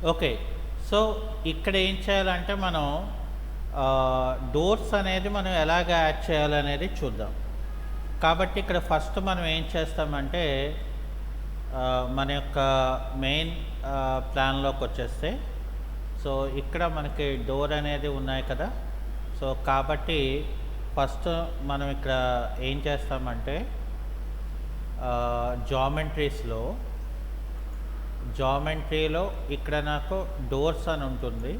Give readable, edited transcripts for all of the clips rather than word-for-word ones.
Okay. So, ఇక్కడ ఏం చేయాలంటే మనం డోర్స్ అనేది మనం ఎలాగ యాడ్ చేయాలనేది చూద్దాం. కాబట్టి ఇక్కడ ఫస్ట్ మనం ఏం చేస్తామంటే మన యొక్క మెయిన్ ప్లాన్‌లోకొచ్చేస్తే, సో, ఇక్కడ మనకి డోర్ అనేది ఉన్నాయి కదా! సో, కాబట్టి ఫస్ట్ మనం ఇక్కడ ఏం చేస్తామంటే జామెట్రీలో ఇక్కడ నాకు డోర్స్ అని ఉంటుంది.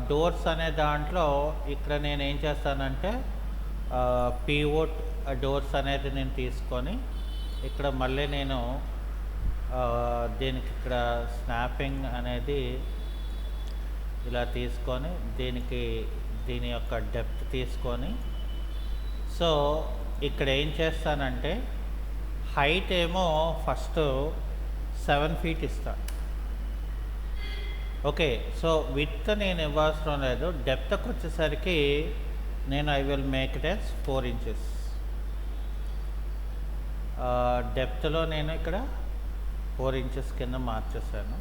డోర్స్ అనే దాంట్లో ఇక్కడ నేను ఏం చేస్తానంటే పివోట్ డోర్స్ అనేది నేను తీసుకొని ఇక్కడ మళ్ళీ నేను దీనికి ఇక్కడ స్నాపింగ్ అనేది ఇలా తీసుకొని దీని యొక్క డెప్త్ తీసుకొని, సో ఇక్కడ ఏం చేస్తానంటే హైట్ ఏమో ఫస్ట్ 7 ఫీట్ ఇస్తాను. ఓకే. సో విడ్త్ నేను ఇవ్వాల్సిన లేదు. డెప్త్కి వచ్చేసరికి నేను I will make it as 4 inches. డెప్త్లో నేను ఇక్కడ 4 ఇంచెస్ కింద మార్చేసాను.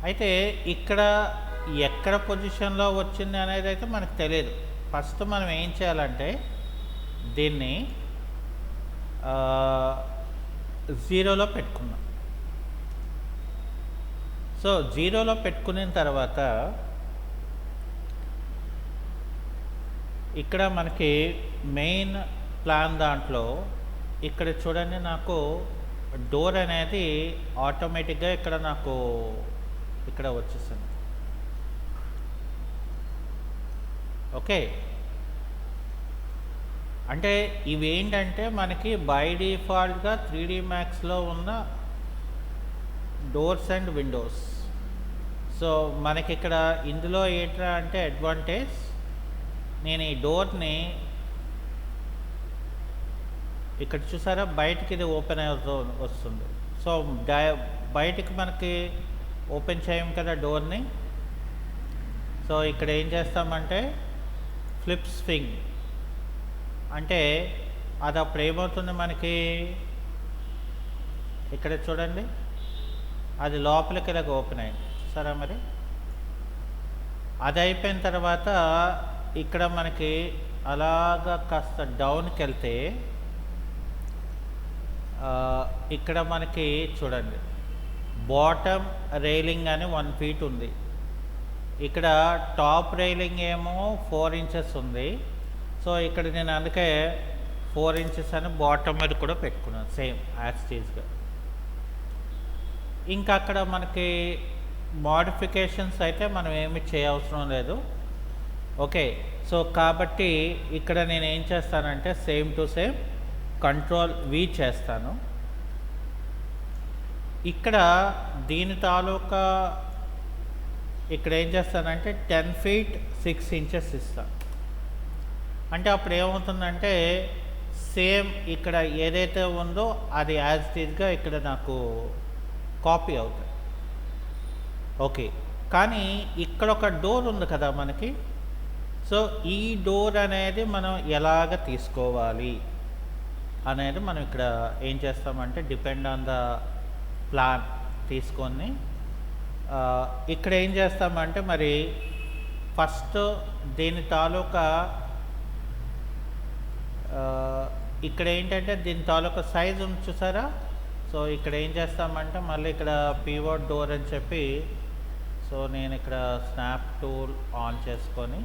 అయితే ఇక్కడ ఎక్కడ పొజిషన్లో వచ్చింది అనేది అయితే మనకు తెలియదు. ఫస్ట్ మనం ఏం చేయాలంటే దీన్ని 0లో పెట్టుకున్నాం. సో 0లో పెట్టుకున్న తర్వాత ఇక్కడ మనకి మెయిన్ ప్లాన్ దాంట్లో ఇక్కడ చూడండి, నాకు డోర్ అనేది ఆటోమేటిక్గా ఇక్కడ నాకు ఇక్కడ వచ్చేసింది. ఓకే. అంటే ఇవేంటంటే మనకి బై డిఫాల్ట్గా 3D మ్యాక్స్లో ఉన్న డోర్స్ అండ్ విండోస్. సో మనకి ఇక్కడ ఇందులో ఏంట్రా అంటే అడ్వాంటేజ్, నేను ఈ డోర్ని ఇక్కడ చూసారా బయటికి ఇది ఓపెన్ అవుతూ వస్తుంది. సో బయటికి మనకి ఓపెన్ చేయం కదా డోర్ని. సో ఇక్కడ ఏం చేస్తామంటే ఫ్లిప్ స్వింగ్ అంటే అది అప్పుడు ఏమవుతుంది మనకి ఇక్కడ చూడండి, అది లోపలికి ఇలాగ ఓపెన్ అయింది చూసారా. మరి అది అయిపోయిన తర్వాత ఇక్కడ మనకి అలాగా కాస్త డౌన్కి వెళ్తే ఇక్కడ మనకి చూడండి బాటమ్ రైలింగ్ అని 1 ఫీట్ ఉంది. ఇక్కడ టాప్ రైలింగ్ ఏమో 4 ఇంచెస్ ఉంది. సో ఇక్కడ నేను అందుకే 4 ఇంచెస్ అని బాటమ్ మీద కూడా పెట్టుకున్నాను సేమ్ యాజ్ టీజ్గా. ఇంకా అక్కడ మనకి మోడిఫికేషన్స్ అయితే మనం ఏమి చేయవసరం లేదు. ఓకే. సో కాబట్టి ఇక్కడ నేను ఏం చేస్తానంటే same to same control V చేస్తాను. ఇక్కడ దీని తాలూకా ఇక్కడ ఏం చేస్తానంటే 10 ఫీట్ 6 ఇంచెస్ ఇస్తాను. అంటే అప్పుడు ఏమవుతుందంటే సేమ్ ఇక్కడ ఏదైతే ఉందో అది యాజ్ టీజ్గా ఇక్కడ నాకు కాపీ అవుతుంది. ఓకే. కానీ ఇక్కడ ఒక డోర్ ఉంది కదా మనకి. సో ఈ డోర్ అనేది మనం ఎలాగ తీసుకోవాలి అనేది మనం ఇక్కడ ఏం చేస్తామంటే డిపెండ్ ఆన్ ద ప్లాన్ తీసుకొని ఇక్కడ ఏం చేస్తామంటే మరి ఫస్ట్ దీని తాలూకా ఇక్కడ ఏంటంటే దీని తాలూకా సైజ్ ఉంది చూసారా. సో ఇక్కడ ఏం చేస్తామంటే మళ్ళీ ఇక్కడ పివోట్ డోర్ అని చెప్పి, సో నేను ఇక్కడ స్నాప్ టూల్ ఆన్ చేసుకొని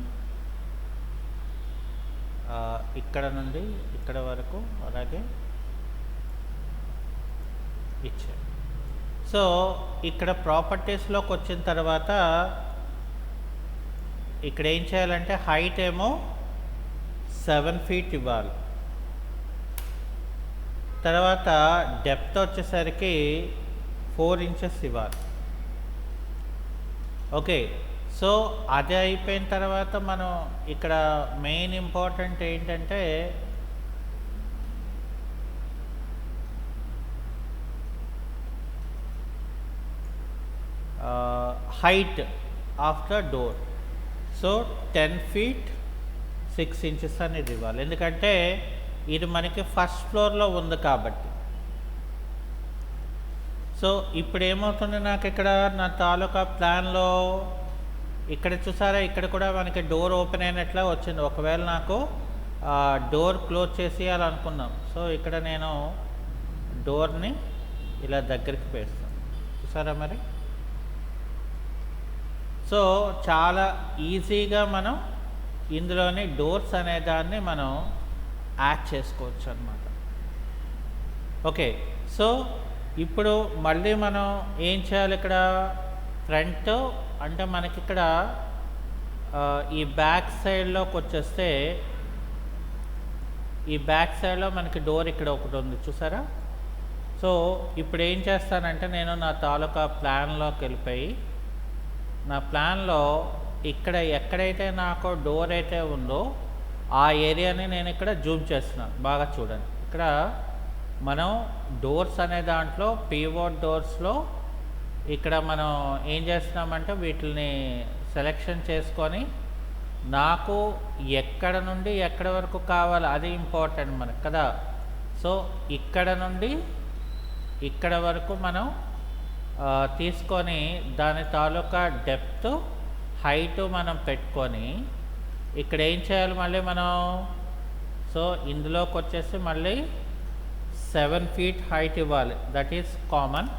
ఇక్కడ నుండి ఇక్కడ వరకు అలాగే ఇచ్చాను. సో ఇక్కడ ప్రాపర్టీస్లోకి వచ్చిన తర్వాత ఇక్కడ ఏం చేయాలంటే హైట్ ఏమో 7 ఫీట్ ఇవ్వాలి. తర్వాత డెప్త్ వచ్చేసరికి 4 ఇంచెస్ ఇవ్వాలి. ఓకే. సో అది అయిపోయిన తర్వాత మనం ఇక్కడ మెయిన్ ఇంపార్టెంట్ ఏంటంటే height of the door. So 10 feet 6 inches అనేది ఇవ్వాలి. ఎందుకంటే ఇది మనకి ఫస్ట్ ఫ్లోర్లో ఉంది కాబట్టి. సో ఇప్పుడు ఏమవుతుంది, నాకు ఇక్కడ నా తాలూకా ప్లాన్లో ఇక్కడ చూసారా, ఇక్కడ కూడా మనకి డోర్ ఓపెన్ అయినట్లా వచ్చింది. ఒకవేళ నాకు డోర్ క్లోజ్ చేసేయాలనుకున్నాం, సో ఇక్కడ నేను డోర్ని ఇలా దగ్గరికి పేస్తాను, చూసారా మరి. సో చాలా ఈజీగా మనం ఇందులోని డోర్స్ అనే దాన్ని మనం యాడ్ చేసుకోవచ్చు అన్నమాట. ఓకే, సో ఇప్పుడు మళ్ళీ మనం ఏం చేయాలి, ఇక్కడ ఫ్రంట్ అంటే మనకి ఇక్కడ ఈ బ్యాక్ సైడ్లోకి వచ్చేస్తే, ఈ బ్యాక్ సైడ్లో మనకి డోర్ ఇక్కడ ఒకటి ఉంది చూసారా. సో ఇప్పుడు ఏం చేస్తానంటే, నేను నా తాలూకా ప్లాన్లోకి వెళ్ళిపోయి, నా ప్లాన్లో ఇక్కడ ఎక్కడైతే నాకు డోర్ అయితే ఉందో ఆ ఏరియాని నేను ఇక్కడ జూమ్ చేస్తున్నాను. బాగా చూడండి, ఇక్కడ మనం డోర్స్ అనే దాంట్లో పీవోట్ డోర్స్లో ఇక్కడ మనం ఏం చేస్తున్నామంటే వీటిని సెలెక్షన్ చేసుకొని నాకు ఎక్కడ నుండి ఎక్కడ వరకు కావాలి అది ఇంపార్టెంట్ మనకు కదా. సో ఇక్కడ నుండి ఇక్కడ వరకు మనం తీసుకొని దాని తాలూకా డెప్త్ హైట్ మనం పెట్టుకొని ఇక్కడ ఏం చేయాలి మళ్ళీ మనం, సో ఇందులోకి వచ్చేసి మళ్ళీ 7 feet హైట్ ఇవ్వాలి, దట్ ఈస్ కామన్.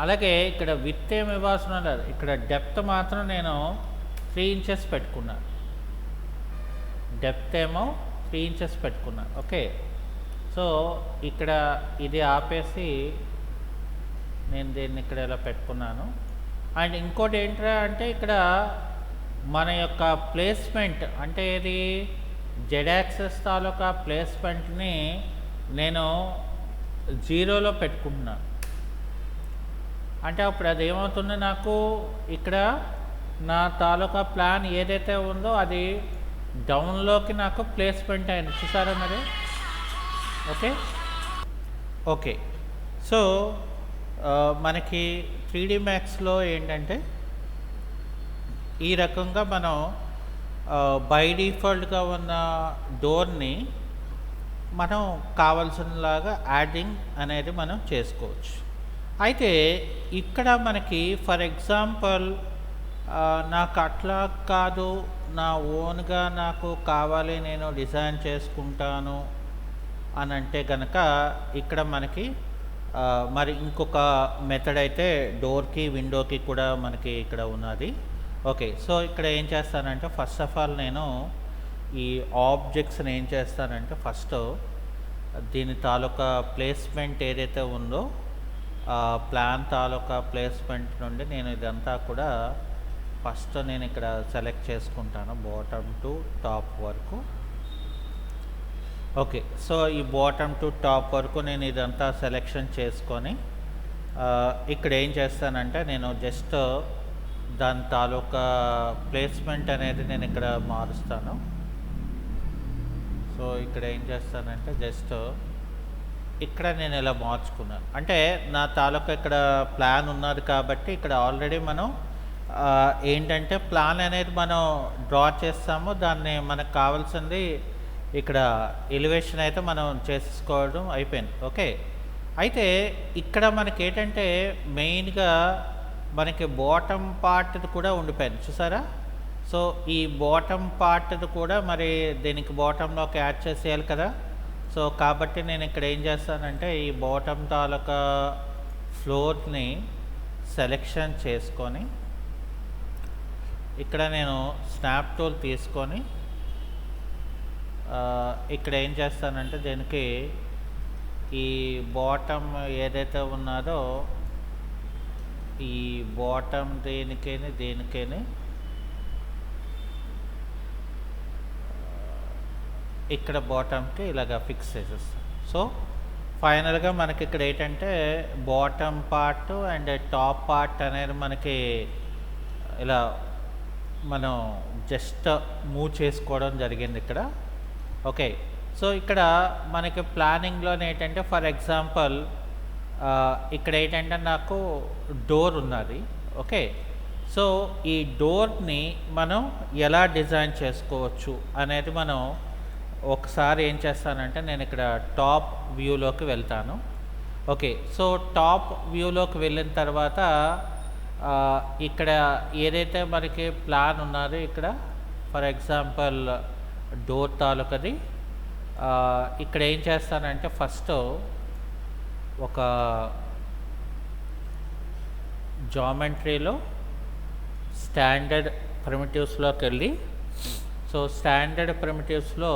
అలాగే ఇక్కడ విత్ ఏమి ఇవ్వాల్సిన లేదు, ఇక్కడ డెప్త్ మాత్రం నేను 3 inches పెట్టుకున్నాను, డెప్త్ ఏమో 3 inches పెట్టుకున్నాను. ఓకే, సో ఇక్కడ ఇది ఆపేసి నేను దీన్ని ఇక్కడ ఇలా పెట్టుకున్నాను. అండ్ ఇంకోటి ఏంటంటే అంటే ఇక్కడ మన యొక్క ప్లేస్మెంట్ అంటే ఇది జెడ్ యాక్సెస్ తాలూకా ప్లేస్మెంట్ని నేను 0లో పెట్టుకుంటున్నాను. అంటే అప్పుడు అది ఏమవుతుంది, నాకు ఇక్కడ నా తాలూకా ప్లాన్ ఏదైతే ఉందో అది డౌన్లోకి నాకు ప్లేస్మెంట్ అయింది, చూసారా మరి. ఓకే ఓకే, సో మనకి 3D Maxలో ఏంటంటే ఈ రకంగా మనం బై డిఫాల్ట్గా ఉన్న డోర్ని మనం కావాల్సినలాగా యాడింగ్ అనేది మనం చేసుకోవచ్చు. అయితే ఇక్కడ మనకి ఫర్ ఎగ్జాంపుల్ నాకు అట్లా కాదు, నా ఓన్గా నాకు కావాలి, నేను డిజైన్ చేసుకుంటాను అని అంటే కనుక ఇక్కడ మనకి మరి ఇంకొక మెథడ్ అయితే డోర్కి విండోకి కూడా మనకి ఇక్కడ ఉన్నది. ఓకే, సో ఇక్కడ ఏం చేస్తానంటే ఫస్ట్ ఆఫ్ ఆల్ నేను ఈ ఆబ్జెక్ట్స్ని ఏం చేస్తానంటే ఫస్ట్ దీని తాలూకా ప్లేస్మెంట్ ఏదైతే ఉందో ప్లాన్ తాలూకా ప్లేస్మెంట్ నుండి నేను ఇదంతా కూడా ఫస్ట్ నేను ఇక్కడ సెలెక్ట్ చేసుకుంటాను బాటమ్ టు టాప్ వరకు. ఓకే, సో ఈ బాటమ్ టు టాప్ వరకు నేను ఇదంతా సెలెక్షన్ చేసుకొని ఇక్కడ ఏం చేస్తానంటే నేను జస్ట్ దాని తాలూకా ప్లేస్మెంట్ అనేది నేను ఇక్కడ మారుస్తాను. సో ఇక్కడ ఏం చేస్తానంటే జస్ట్ ఇక్కడ నేను ఇలా మార్చుకున్నాను, అంటే నా తాలూకా ఇక్కడ ప్లాన్ ఉన్నది కాబట్టి ఇక్కడ ఆల్రెడీ మనం ఏంటంటే ప్లాన్ అనేది మనం డ్రా చేస్తాము, దాన్ని మనకు కావాల్సింది ఇక్కడ ఎలివేషన్ అయితే మనం చేసుకోవడం అయిపోయింది. ఓకే, అయితే ఇక్కడ మనకి ఏంటంటే మెయిన్గా మనకి బాటమ్ పార్ట్ది కూడా ఉండిపోయింది చూసారా. సో ఈ బాటమ్ పార్ట్ది కూడా మరి దీనికి బాటంలోకి యాడ్ చేసేయాలి కదా. సో కాబట్టి నేను ఇక్కడ ఏం చేస్తానంటే ఈ బాటమ్ తాలూకా ఫ్లోర్ని సెలెక్షన్ చేసుకొని ఇక్కడ నేను స్నాప్ టూల్ తీసుకొని ఇక్కడ ఏం చేస్తానంటే దీనికి ఈ బాటమ్ ఏదైతే ఉన్నదో ఈ బాటమ్ దేనికైనా ఇక్కడ బాటమ్కి ఇలాగా ఫిక్స్ చేసేస్తాం. సో ఫైనల్గా మనకి ఇక్కడ ఏంటంటే bottom part and top part అనేది మనకి ఇలా మనం జస్ట్ మూవ్ చేసుకోవడం జరిగింది ఇక్కడ. ఓకే, సో ఇక్కడ మనకి ప్లానింగ్లో ఏంటంటే ఫర్ ఎగ్జాంపుల్ ఇక్కడ ఏంటంటే నాకు డోర్ ఉన్నది. ఓకే, సో ఈ డోర్ని మనం ఎలా డిజైన్ చేసుకోవచ్చు అనేది మనం ఒకసారి ఏం చేస్తానంటే నేను ఇక్కడ టాప్ వ్యూలోకి వెళ్తాను. ఓకే. సో, టాప్ వ్యూలోకి వెళ్ళిన తర్వాత ఇక్కడ ఏదైతే మనకి ప్లాన్ ఉన్నదో ఇక్కడ ఫర్ ఎగ్జాంపుల్ డోర్ తాలూకది ఇక్కడ ఏం చేస్తానంటే ఫస్ట్ ఒక జామెట్రీలో స్టాండర్డ్ ప్రిమిటివ్స్లోకి వెళ్ళి సో స్టాండర్డ్ ప్రిమిటివ్స్లో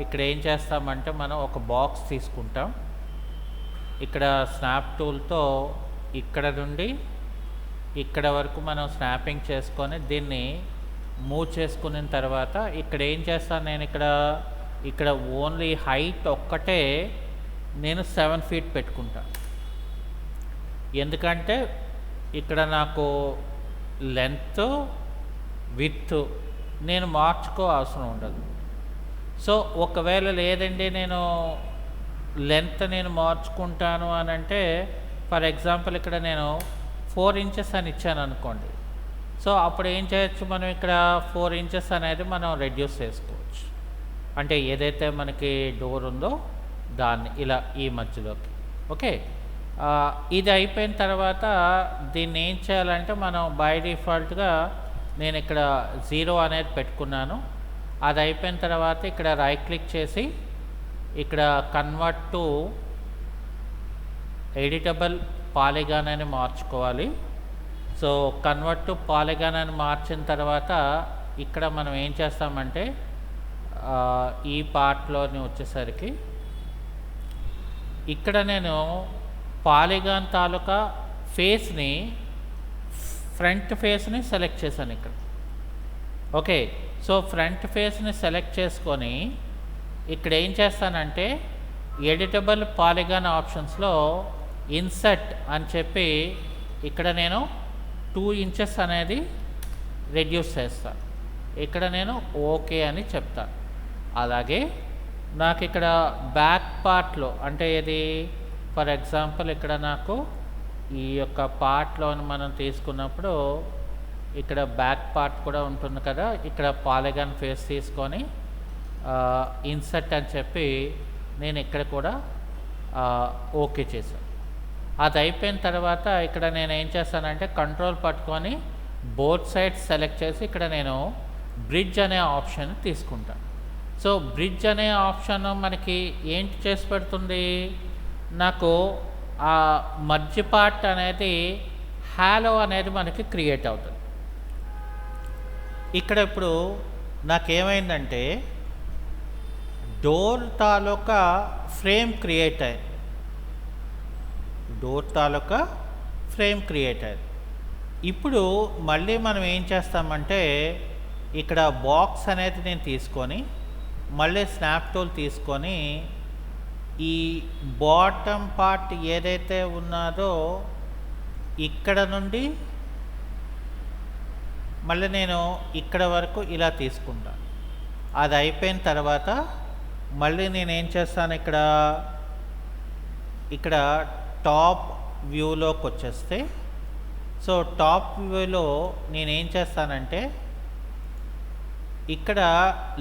ఇక్కడ ఏం చేస్తామంటే మనం ఒక బాక్స్ తీసుకుంటాం. ఇక్కడ స్నాప్ టూల్తో ఇక్కడ నుండి ఇక్కడ వరకు మనం స్నాపింగ్ చేసుకొని దీన్ని మూవ్ చేసుకున్న తర్వాత ఇక్కడ ఏం చేస్తాను నేను ఇక్కడ ఓన్లీ హైట్ ఒక్కటే నేను 7 feet పెట్టుకుంటాను. ఎందుకంటే ఇక్కడ నాకు లెంత్ విడ్త్ నేను మార్చుకో అవసరం ఉండదు. సో ఒకవేళ లేదండి నేను లెంత్ నేను మార్చుకుంటాను అని అంటే ఫర్ ఎగ్జాంపుల్ ఇక్కడ నేను 4 inches అని ఇచ్చాను అనుకోండి. సో అప్పుడు ఏం చేయొచ్చు మనం ఇక్కడ 4 inches అనేది మనం రెడ్యూస్ చేసుకోవచ్చు. అంటే ఏదైతే మనకి డోర్ ఉందో దాన్ని ఇలా ఈ మధ్యలోకి. ఓకే, ఇది అయిపోయిన తర్వాత దీన్ని ఏం చేయాలంటే మనం బై డిఫాల్ట్గా నేను ఇక్కడ 0 అనేది పెట్టుకున్నాను. అది అయిపోయిన తర్వాత ఇక్కడ రైట్ క్లిక్ చేసి ఇక్కడ కన్వర్ట్ టు ఎడిటబుల్ పాలిగాన్ అని మార్చుకోవాలి. సో కన్వర్ట్ టు పాలిగాన్ అని మార్చిన తర్వాత ఇక్కడ మనం ఏం చేస్తామంటే ఈ పార్ట్లోని వచ్చేసరికి ఇక్కడ నేను పాలిగాన్ తాలూకా ఫేస్ని ఫ్రంట్ ఫేస్ని సెలెక్ట్ చేశాను ఇక్కడ. ఓకే, సో ఫ్రంట్ ఫేస్ని సెలెక్ట్ చేసుకొని ఇక్కడ ఏం చేస్తానంటే ఎడిటబుల్ పాలిగాన్ ఆప్షన్స్లో ఇన్సర్ట్ అని చెప్పి ఇక్కడ నేను 2 inches అనేది రెడ్యూస్ చేస్తాను. ఇక్కడ నేను ఓకే అని చెప్తాను. అలాగే నాకు ఇక్కడ బ్యాక్ పార్ట్లో అంటే ఇది ఫర్ ఎగ్జాంపుల్ ఇక్కడ నాకు ఈ యొక్క పార్ట్లోని మనం తీసుకున్నప్పుడు ఇక్కడ బ్యాక్ పార్ట్ కూడా ఉంటుంది కదా, ఇక్కడ పాలిగాన్ ఫేస్ తీసుకొని ఇన్సర్ట్ అని చెప్పి నేను ఇక్కడ కూడా ఓకే చేశాను. అది అయిపోయిన తర్వాత ఇక్కడ నేను ఏం చేస్తానంటే కంట్రోల్ పట్టుకొని బోత్ సైడ్స్ సెలెక్ట్ చేసి ఇక్కడ నేను బ్రిడ్జ్ అనే ఆప్షన్ తీసుకుంటాను. సో బ్రిడ్జ్ అనే ఆప్షన్ మనకి ఏంటి చేసి పెడుతుంది, నాకు ఆ మధ్య పార్ట్ అనేది హాలో అనేది మనకి క్రియేట్ అవుతుంది. ఇక్కడ ఇప్పుడు నాకేమైందంటే డోర్ తాలూకా ఫ్రేమ్ క్రియేట్ అయింది. డోర్ తాలూకా ఫ్రేమ్ క్రియేట్ అయింది. ఇప్పుడు మళ్ళీ మనం ఏం చేస్తామంటే ఇక్కడ బాక్స్ అనేది నేను తీసుకొని మళ్ళీ స్నాప్ టూల్ తీసుకొని ఈ బాటమ్ పార్ట్ ఏదైతే ఉన్నదో ఇక్కడ నుండి మళ్ళీ నేను ఇక్కడ వరకు ఇలా తీసుకుంటాను. అది అయిపోయిన తర్వాత మళ్ళీ నేను ఏం చేస్తాను ఇక్కడ టాప్ వ్యూలోకి వచ్చేస్తే సో టాప్ వ్యూలో నేనేం చేస్తానంటే ఇక్కడ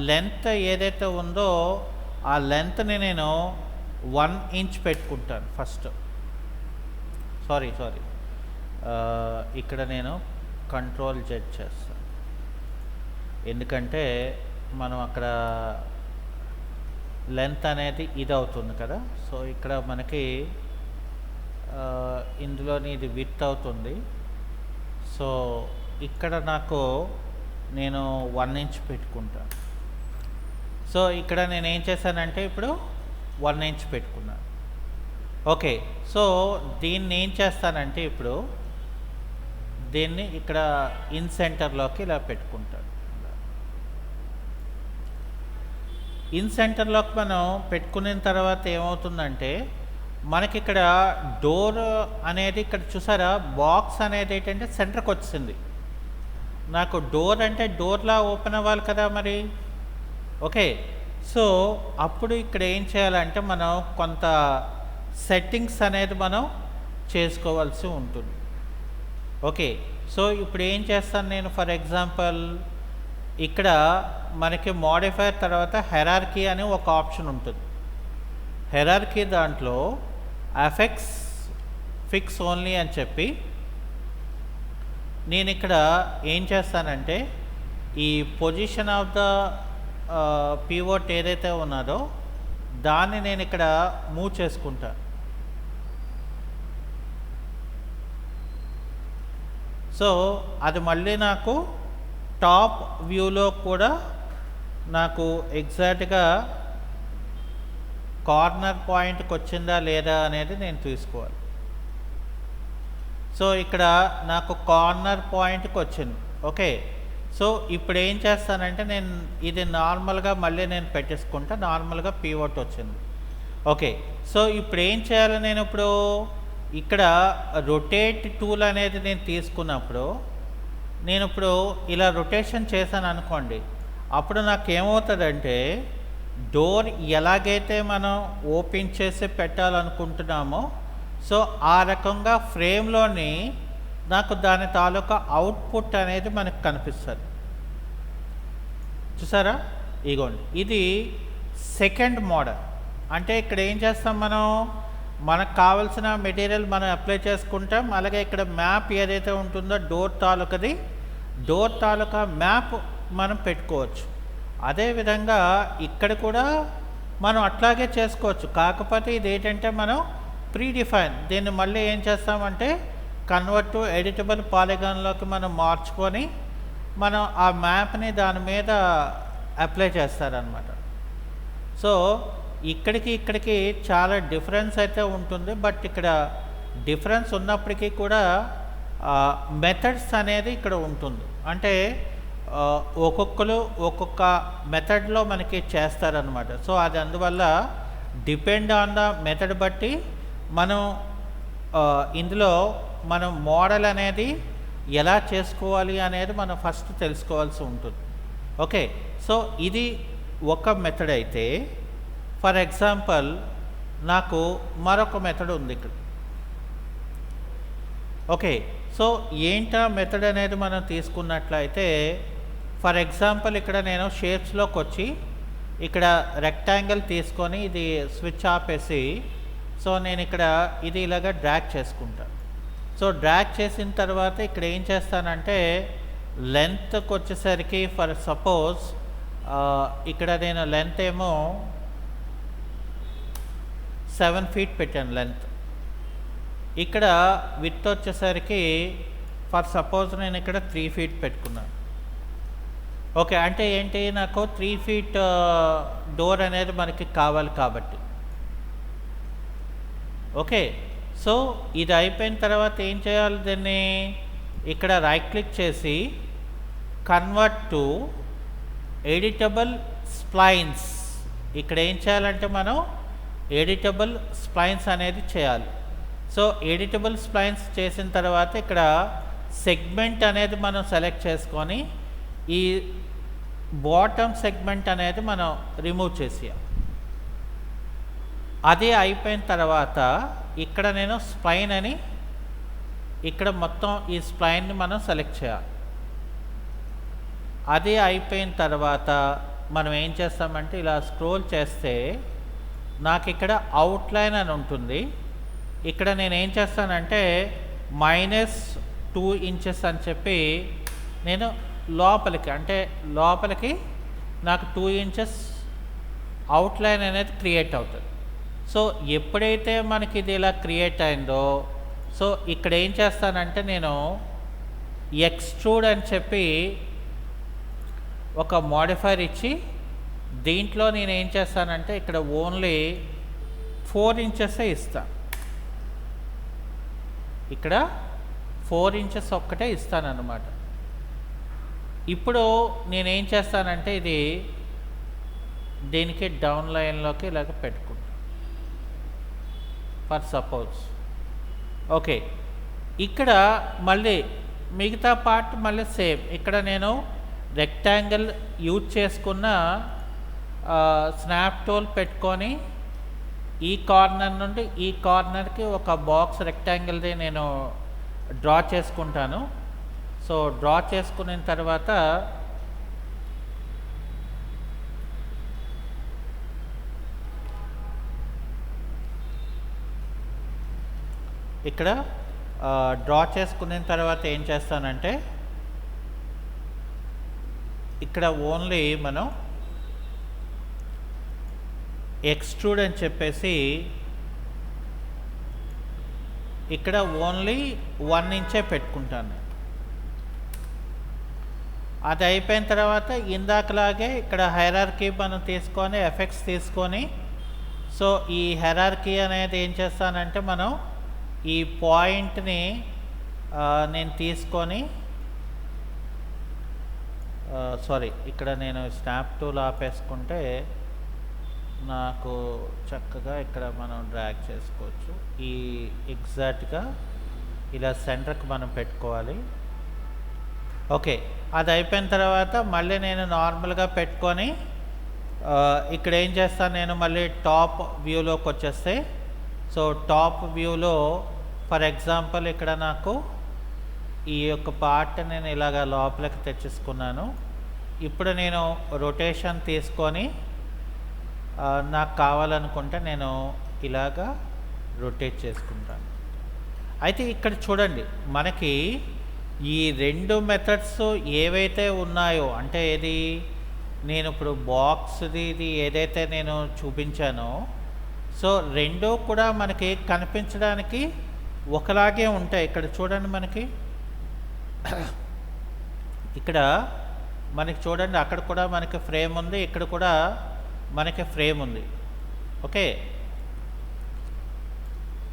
లెంత్ ఏదైతే ఉందో ఆ లెంత్ని నేను 1 inch పెట్టుకుంటాను ఫస్ట్. సారీ ఇక్కడ నేను కంట్రోల్ జెడ్ చేస్తాను, ఎందుకంటే మనం అక్కడ లెంత్ అనేది ఇది అవుతుంది కదా. సో ఇక్కడ మనకి ఇందులోని ఇది విడ్త్ అవుతుంది. సో ఇక్కడ నాకు నేను 1 inch పెట్టుకుంటాను. సో ఇక్కడ నేను ఏం చేశానంటే ఇప్పుడు 1 inch పెట్టుకున్నాను. ఓకే, సో దీన్ని ఏం చేస్తానంటే ఇప్పుడు దీన్ని ఇక్కడ ఇన్ సెంటర్లోకి ఇలా పెట్టుకుంటాను. ఇన్ సెంటర్లోకి మనం పెట్టుకున్న తర్వాత ఏమవుతుందంటే మనకి ఇక్కడ డోర్ అనేది ఇక్కడ చూసారా బాక్స్ అనేది ఏంటంటే సెంటర్కి వచ్చింది. నాకు డోర్ అంటే డోర్లా ఓపెన్ అవ్వాలి కదా మరి. ఓకే, సో అప్పుడు ఇక్కడ ఏం చేయాలంటే మనం కొంత సెట్టింగ్స్ అనేది మనం చేసుకోవాల్సి ఉంటుంది. ఓకే, సో ఇప్పుడు ఏం చేస్తాను నేను ఫర్ ఎగ్జాంపుల్ ఇక్కడ మనకి మోడిఫైర్ తర్వాత హెరార్కీ అని ఒక ఆప్షన్ ఉంటుంది. హెరార్కీ దాంట్లో అఫెక్ట్స్ ఫిక్స్ ఓన్లీ అని చెప్పి నేను ఇక్కడ ఏం చేస్తానంటే ఈ పొజిషన్ ఆఫ్ ద పివోట్ ఏదైతే ఉన్నదో దాన్ని నేను ఇక్కడ మూవ్ చేసుకుంటా. సో అది మళ్ళీ నాకు టాప్ వ్యూలో కూడా నాకు ఎగ్జాక్ట్గా కార్నర్ పాయింట్కి వచ్చిందా లేదా అనేది నేను తీసుకోవాలి. సో ఇక్కడ నాకు కార్నర్ పాయింట్కి వచ్చింది. ఓకే, సో ఇప్పుడు ఏం చేస్తానంటే నేను ఇది నార్మల్గా మళ్ళీ నేను పెట్టేసుకుంటా. నార్మల్గా పివోట్ వచ్చింది. ఓకే, సో ఇప్పుడు ఏం చేయాలి, నేను ఇప్పుడు ఇక్కడ రొటేట్ టూల్ అనేది నేను తీసుకున్నప్పుడు నేను ఇప్పుడు ఇలా రొటేషన్ చేశాను అనుకోండి, అప్పుడు నాకు ఏమవుతుందంటే డోర్ ఎలాగైతే మనం ఓపెన్ చేసి పెట్టాలనుకుంటున్నామో సో ఆ రకంగా ఫ్రేమ్లోని నాకు దాని తాలూకా అవుట్పుట్ అనేది మనకు కనిపిస్తుంది. చూసారా, ఇగోండి ఇది సెకండ్ మోడల్. అంటే ఇక్కడ ఏం చేస్తాం, మనకు కావాల్సిన మెటీరియల్ మనం అప్లై చేసుకుంటాం. అలాగే ఇక్కడ మ్యాప్ ఏదైతే ఉంటుందో డోర్ తాలూకా మ్యాప్ మనం పెట్టుకోవచ్చు. అదేవిధంగా ఇక్కడ కూడా మనం అట్లాగే చేసుకోవచ్చు. కాకపోతే ఇది ఏంటంటే మనం ప్రీడిఫైన్ దీన్ని మళ్ళీ ఏం చేస్తామంటే కన్వర్ట్ టు ఎడిటబుల్ పాలిగాన్లోకి మనం మార్చుకొని మనం ఆ మ్యాప్ని దాని మీద అప్లై చేస్తారనమాట. సో ఇక్కడికి చాలా డిఫరెన్స్ అయితే ఉంటుంది. బట్ ఇక్కడ డిఫరెన్స్ ఉన్నప్పటికీ కూడా మెథడ్స్ అనేది ఇక్కడ ఉంటుంది. అంటే ఒక్కొక్కరు ఒక్కొక్క మెథడ్లో మనకి చేస్తారనమాట. సో అది అందువల్ల డిపెండ్ ఆన్ ద మెథడ్ బట్టి మనం ఇందులో మనం మోడల్ అనేది ఎలా చేసుకోవాలి అనేది మనం ఫస్ట్ తెలుసుకోవాల్సి ఉంటుంది. ఓకే, సో ఇది ఒక మెథడ్ అయితే, ఫర్ ఎగ్జాంపుల్ నాకు మరొక మెథడ్ ఉంది ఇక్కడ. ఓకే, సో ఏంటా మెథడ్ అనేది మనం తీసుకున్నట్లయితే, ఫర్ ఎగ్జాంపుల్ ఇక్కడ నేను షేప్స్లోకి వచ్చి ఇక్కడ రెక్టాంగిల్ తీసుకొని ఇది స్విచ్ ఆపేసి సో నేను ఇక్కడ ఇది ఇలాగ డ్రాగ్ చేసుకుంటాను. సో డ్రాగ్ చేసిన తర్వాత ఇక్కడ ఏం చేస్తానంటే లెంత్కి వచ్చేసరికి ఫర్ సపోజ్ ఇక్కడ నేను లెంత్ ఏమో 7 feet పెట్టాను లెంత్. ఇక్కడ విడ్త్ వచ్చేసరికి ఫర్ సపోజ్ నేను ఇక్కడ 3 feet పెట్టుకున్నాను. ఓకే, అంటే ఏంటి, నాకు 3 feet డోర్ అనేది మనకి కావాలి కాబట్టి. ఓకే, సో ఇది అయిపోయిన తర్వాత ఏం చేయాలి, దీన్ని ఇక్కడ రైట్ క్లిక్ చేసి కన్వర్ట్ టు ఎడిటబుల్ స్ప్లైన్స్. ఇక్కడ ఏం చేయాలంటే మనం ఎడిటబుల్ స్ప్లైన్స్ అనేది చేయాలి. సో ఎడిటబుల్ స్ప్లైన్స్ చేసిన తర్వాత ఇక్కడ సెగ్మెంట్ అనేది మనం సెలెక్ట్ చేసుకొని ఈ బాటమ్ సెగ్మెంట్ అనేది మనం రిమూవ్ చేసేయాలి. అది అయిపోయిన తర్వాత ఇక్కడ నేను స్ప్లైన్ అని ఇక్కడ మొత్తం ఈ స్ప్లైన్ని మనం సెలెక్ట్ చేయాలి. అది అయిపోయిన తర్వాత మనం ఏం చేస్తామంటే ఇలా స్క్రోల్ చేస్తే నాకు ఇక్కడ అవుట్లైన్ అని ఉంటుంది. ఇక్కడ నేను ఏం చేస్తానంటే -2 inches అని చెప్పి నేను లోపలికి నాకు 2 inches అవుట్లైన్ అనేది క్రియేట్ అవుతుంది. సో ఎప్పుడైతే మనకి ఇది ఇలా క్రియేట్ అయిందో సో ఇక్కడ ఏం చేస్తానంటే నేను ఎక్స్ట్రూడ్ అని చెప్పి ఒక మోడిఫైర్ ఇచ్చి దీంట్లో నేను ఏం చేస్తానంటే ఇక్కడ ఓన్లీ 4 inches ఇస్తాను. ఇక్కడ 4 inches ఒక్కటే ఇస్తానన్నమాట. ఇప్పుడు నేనేం చేస్తానంటే ఇది దీనికి డౌన్ లైన్లోకి ఇలాగ పెట్టుకుంటాను ఫర్ సపోజ్. ఓకే, ఇక్కడ మళ్ళీ మిగతా పార్ట్ మళ్ళీ సేమ్. ఇక్కడ నేను రెక్టాంగిల్ యూజ్ చేసుకున్న స్నాప్ టూల్ పెట్టుకొని ఈ కార్నర్ నుండి ఈ కార్నర్కి ఒక బాక్స్ రెక్టాంగిల్ది నేను డ్రా చేసుకుంటాను. సో డ్రా చేసుకున్న తర్వాత ఇక్కడ డ్రా చేసుకున్న తర్వాత ఏం చేస్తానంటే ఇక్కడ ఓన్లీ మనం ఎక్స్ట్రూడ్ అని చెప్పేసి ఇక్కడ ఓన్లీ 1 ఇంచే పెట్టుకుంటాను. అది అయిపోయిన తర్వాత ఇందాకలాగే ఇక్కడ హైరార్కీ మనం తీసుకొని ఎఫెక్ట్స్ తీసుకొని, సో ఈ హైరార్కీ అనేది ఏం చేస్తానంటే మనం ఈ పాయింట్ని నేను తీసుకొని సారీ ఇక్కడ నేను స్నాప్ టూల్ ఆపేసుకుంటే నాకు చక్కగా ఇక్కడ మనం డ్రాగ్ చేసుకోవచ్చు. ఈ ఎగ్జాక్ట్గా ఇలా సెంటర్కి మనం పెట్టుకోవాలి. ఓకే, అది అయిపోయిన తర్వాత మళ్ళీ నేను నార్మల్గా పెట్టుకొని ఇక్కడ ఏం చేస్తాను, నేను మళ్ళీ టాప్ వ్యూలోకి వచ్చేస్తే, సో టాప్ వ్యూలో ఫర్ ఎగ్జాంపుల్ ఇక్కడ నాకు ఈ యొక్క పార్ట్ నేను ఇలాగ లోపలికి తెచ్చేసుకున్నాను. ఇప్పుడు నేను రొటేషన్ తీసుకొని నాకు కావాలనుకుంటే నేను ఇలాగా రొటేట్ చేసుకుంటాను. అయితే ఇక్కడ చూడండి, మనకి ఈ 2 మెథడ్స్ ఏవైతే ఉన్నాయో, అంటే ఏది నేను ఇప్పుడు బాక్స్ది ఇది ఏదైతే నేను చూపించానో, సో రెండూ కూడా మనకి కనిపించడానికి ఒకలాగే ఉంటాయి. ఇక్కడ చూడండి, మనకి ఇక్కడ మనకి చూడండి, అక్కడ కూడా మనకి ఫ్రేమ్ ఉంది, ఇక్కడ కూడా మనకి ఫ్రేమ్ ఉంది. ఓకే,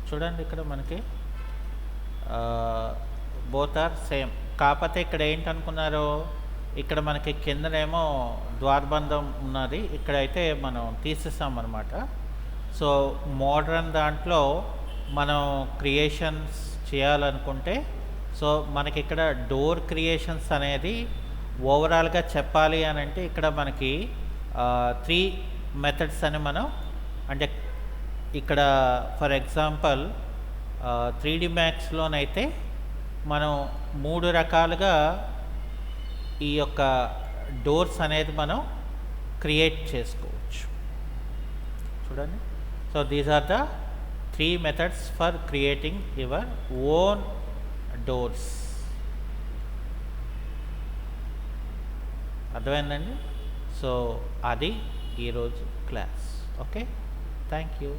చూడండి ఇక్కడ మనకి బోత్ ఆర్ సేమ్. కాకపోతే ఇక్కడ ఏంటనుకున్నారు, ఇక్కడ మనకి కిందనేమో ద్వారబంధం ఉన్నది, ఇక్కడైతే మనం తీసేసాం అన్నమాట. సో మోడ్రన్ దాంట్లో మనం క్రియేషన్స్ చేయాలనుకుంటే, సో మనకి ఇక్కడ డోర్ క్రియేషన్స్ అనేది ఓవరాల్గా చెప్పాలి అని అంటే ఇక్కడ మనకి 3 మెథడ్స్ అని మనం, అంటే ఇక్కడ ఫర్ ఎగ్జాంపుల్ 3D మ్యాక్స్లోనైతే మనం 3 రకాలుగా ఈ యొక్క డోర్స్ అనేది మనం క్రియేట్ చేసుకోవచ్చు. చూడండి, so these are the 3 methods for creating your own doors. అర్థమైందండి? సో అది ఈరోజు క్లాస్. Okay, thank you.